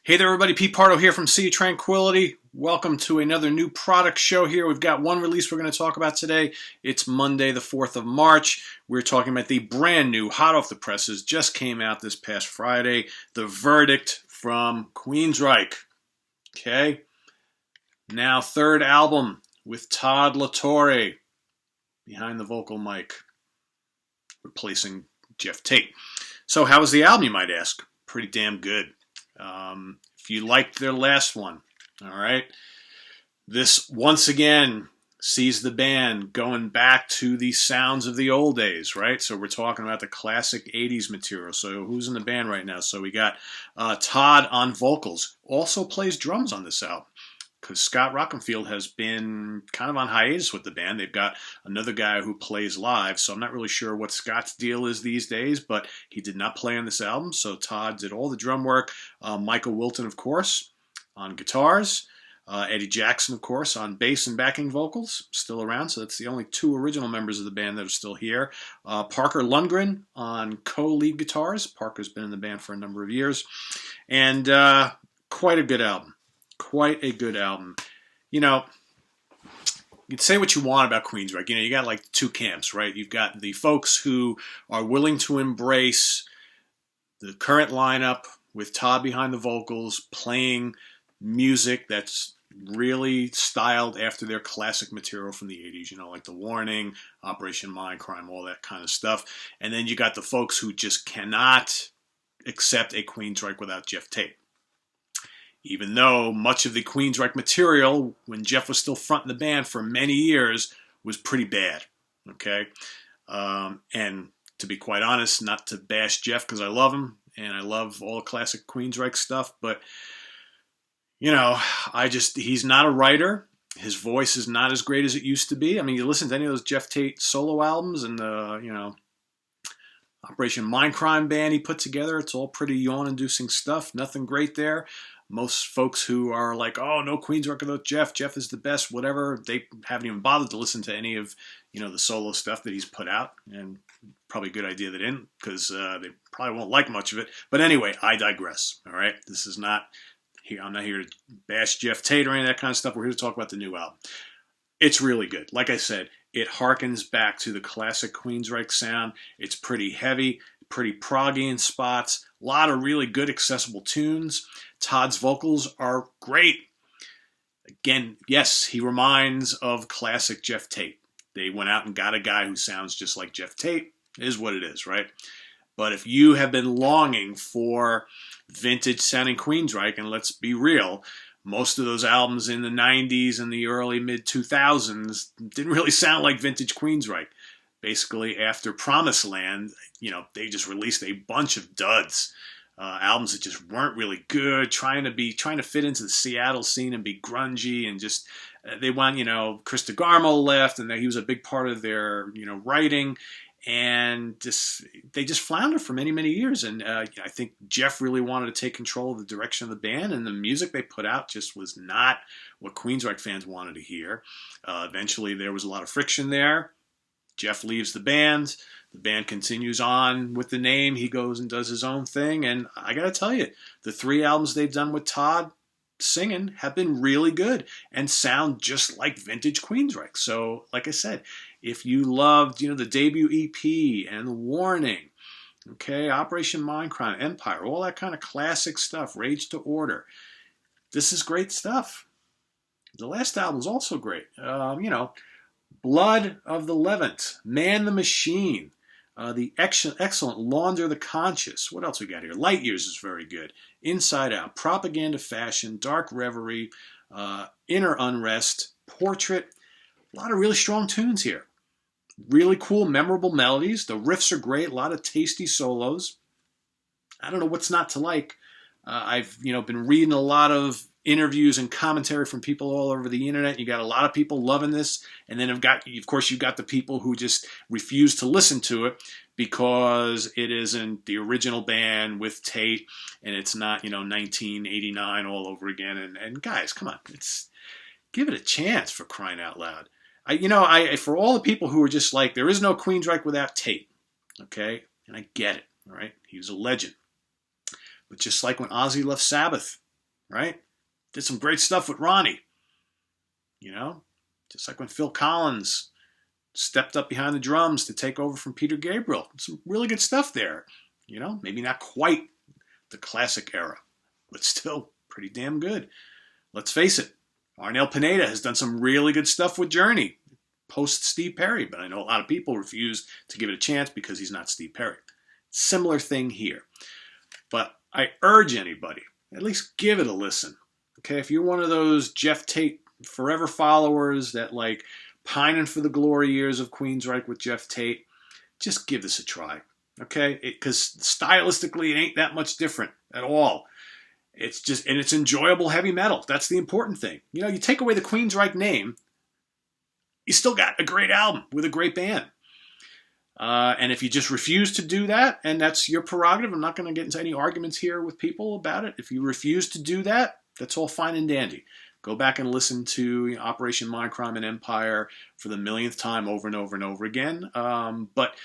Hey there, everybody. Pete Pardo here from Sea of Tranquility. Welcome to another new product show here. We've got one release we're going to talk about today. It's Monday, the 4th of March. We're talking about the brand new, hot off the presses, just came out this past Friday, The Verdict from Queensryche. Okay? Now, third album with Todd La Torre behind the vocal mic, replacing Jeff Tate. So how was the album, you might ask? Pretty damn good. If you liked their last one, all right, this once again sees the band going back to the sounds of the old days, right? So we're talking about the classic 80s material. So who's in the band right now? So we got Todd on vocals, also plays drums on this album, because Scott Rockenfield has been kind of on hiatus with the band. They've got another guy who plays live, so I'm not really sure what Scott's deal is these days, but he did not play on this album, so Todd did all the drum work. Michael Wilton, of course, on guitars. Eddie Jackson, of course, on bass and backing vocals, still around, so that's the only two original members of the band that are still here. Parker Lundgren on co-lead guitars. Parker's been in the band for a number of years. And quite a good album. Quite a good album. You know, you'd say what you want about Queensryche. You know, you got like two camps, right? You've got the folks who are willing to embrace the current lineup with Todd behind the vocals, playing music that's really styled after their classic material from the 80s, you know, like The Warning, Operation Mindcrime, all that kind of stuff. And then you got the folks who just cannot accept a Queensryche without Jeff Tate. Even though much of the Queensryche material, when Jeff was still fronting the band for many years, was pretty bad, okay? And to be quite honest, not to bash Jeff, because I love him, and I love all the classic Queensryche stuff, but, you know, he's not a writer. His voice is not as great as it used to be. I mean, you listen to any of those Jeff Tate solo albums and the, you know, Operation Mindcrime band he put together, it's all pretty yawn-inducing stuff. Nothing great there. Most folks who are like, oh, no Queensryche without Jeff. Jeff is the best, whatever. They haven't even bothered to listen to any of, you know, the solo stuff that he's put out. And probably a good idea they didn't, because they probably won't like much of it. But anyway, I digress, all right? This is not, I'm not here to bash Jeff Tate or any of that kind of stuff. We're here to talk about the new album. It's really good. Like I said, it harkens back to the classic Queensryche sound. It's pretty heavy, pretty proggy in spots. A lot of really good accessible tunes. Todd's vocals are great. Again, yes, he reminds of classic Jeff Tate. They went out and got a guy who sounds just like Jeff Tate. It is what it is, right? But if you have been longing for vintage sounding Queensryche, and let's be real, most of those albums in the 90s and the early mid-2000s didn't really sound like vintage Queensryche. Basically, after Promised Land, you know, they just released a bunch of duds. Albums that just weren't really good, trying to fit into the Seattle scene and be grungy, and just they want, you know, Chris DeGarmo left, and he was a big part of their, you know, writing, and they just floundered for many years. And I think Jeff really wanted to take control of the direction of the band, and the music they put out just was not what Queensryche fans wanted to hear. Eventually, there was a lot of friction there. Jeff leaves the band. The band continues on with the name. He goes and does his own thing. And I got to tell you, the three albums they've done with Todd singing have been really good and sound just like vintage Queensryche. So, like I said, if you loved, you know, the debut EP and The Warning, okay, Operation Mindcrime, Empire, all that kind of classic stuff, Rage to Order, this is great stuff. The last album's also great. You know, Blood of the Levant, Man the Machine, the excellent Launder the Conscious. What else we got here? Light Years is very good. Inside Out, Propaganda Fashion, Dark Reverie, Inner Unrest, Portrait. A lot of really strong tunes here. Really cool, memorable melodies. The riffs are great. A lot of tasty solos. I don't know what's not to like. I've, you know, been reading a lot of interviews and commentary from people all over the internet. You got a lot of people loving this, and then of course, you've got the people who just refuse to listen to it because it isn't the original band with Tate, and it's not, you know, 1989 all over again. And guys, come on, give it a chance, for crying out loud. For all the people who are just like, there is no Queensryche without Tate, okay, and I get it, all right, he was a legend. But just like when Ozzy left Sabbath, right? Did some great stuff with Ronnie, just like when Phil Collins stepped up behind the drums to take over from Peter Gabriel. Some really good stuff there. Maybe not quite the classic era, but still pretty damn good. Let's face it, Arnel Pineda has done some really good stuff with Journey, post Steve Perry, but I know a lot of people refuse to give it a chance because he's not Steve Perry. Similar thing here. But I urge anybody, at least give it a listen. Okay, if you're one of those Jeff Tate forever followers that like pining for the glory years of Queensryche with Jeff Tate, just give this a try. Okay, because stylistically it ain't that much different at all. It's just, and it's enjoyable heavy metal. That's the important thing. You take away the Queensryche name, you still got a great album with a great band. And if you just refuse to do that, and that's your prerogative, I'm not going to get into any arguments here with people about it. If you refuse to do that, that's all fine and dandy. Go back and listen to Operation Mindcrime and Empire for the millionth time over and over and over again. But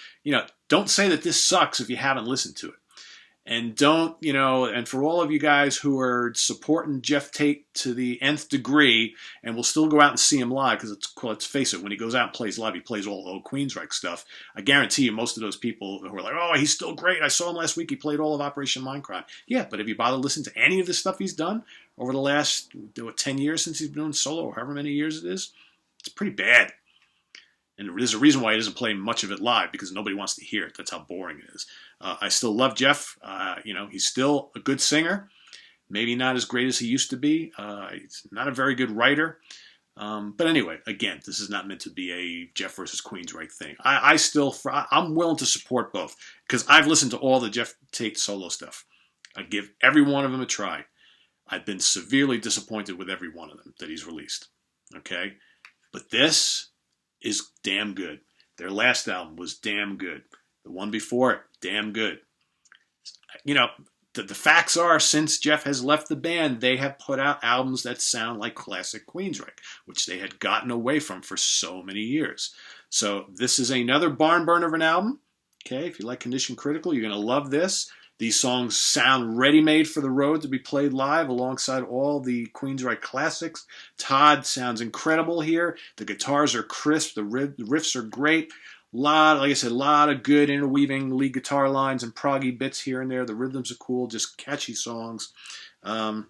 don't say that this sucks if you haven't listened to it. And don't, and for all of you guys who are supporting Jeff Tate to the nth degree and will still go out and see him live, because let's face it, when he goes out and plays live, he plays all old Queensryche stuff. I guarantee you most of those people who are like, oh, he's still great. I saw him last week. He played all of Operation Mindcrime. Yeah, but have you bothered listening to any of the stuff he's done over the last, 10 years since he's been doing solo, or however many years it is? It's pretty bad. And there's a reason why he doesn't play much of it live, because nobody wants to hear it. That's how boring it is. I still love Jeff. He's still a good singer. Maybe not as great as he used to be. He's not a very good writer. But anyway, again, this is not meant to be a Jeff versus Queensryche thing. I'm willing to support both, because I've listened to all the Jeff Tate solo stuff. I give every one of them a try. I've been severely disappointed with every one of them that he's released. Okay? But this is damn good. Their last album was damn good. The one before it, damn good. The facts are, since Jeff has left the band, they have put out albums that sound like classic Queensryche, which they had gotten away from for so many years. So this is another barn burner of an album. Okay, if you like Condition Critical, you're going to love this. These songs sound ready-made for the road to be played live alongside all the Queensryche classics. Todd sounds incredible here. The guitars are crisp. The riffs are great. Like I said, a lot of good interweaving lead guitar lines and proggy bits here and there. The rhythms are cool, just catchy songs. I'm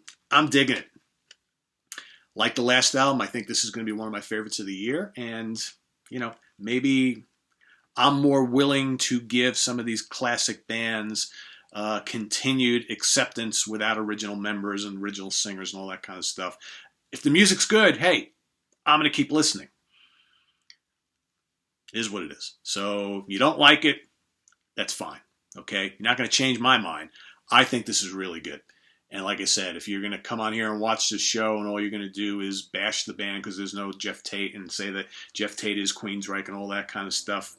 digging it. Like the last album, I think this is going to be one of my favorites of the year. And, maybe I'm more willing to give some of these classic bands continued acceptance without original members and original singers and all that kind of stuff. If the music's good, hey, I'm going to keep listening. It is what it is. So you don't like it, that's fine. Okay? You're not going to change my mind. I think this is really good. And like I said, if you're going to come on here and watch this show and all you're going to do is bash the band because there's no Jeff Tate and say that Jeff Tate is Queensryche and all that kind of stuff,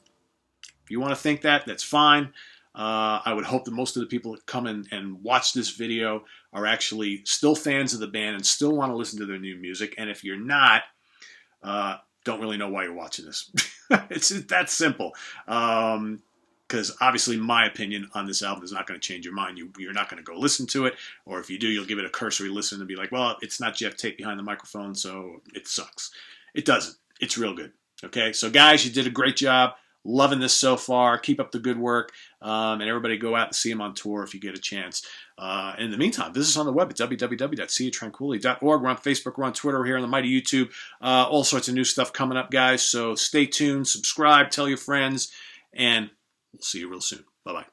if you want to think that, that's fine. I would hope that most of the people that come in and watch this video are actually still fans of the band and still want to listen to their new music. And if you're not, don't really know why you're watching this. It's that simple. Because obviously my opinion on this album is not going to change your mind. You're not going to go listen to it. Or if you do, you'll give it a cursory listen and be like, well, it's not Jeff Tate behind the microphone, so it sucks. It doesn't. It's real good. Okay, so guys, you did a great job. Loving this so far. Keep up the good work. And everybody go out and see him on tour if you get a chance. In the meantime, visit us on the web at www.seatranquility.org. We're on Facebook. We're on Twitter. We're here on the mighty YouTube. All sorts of new stuff coming up, guys. So stay tuned. Subscribe. Tell your friends. And we'll see you real soon. Bye-bye.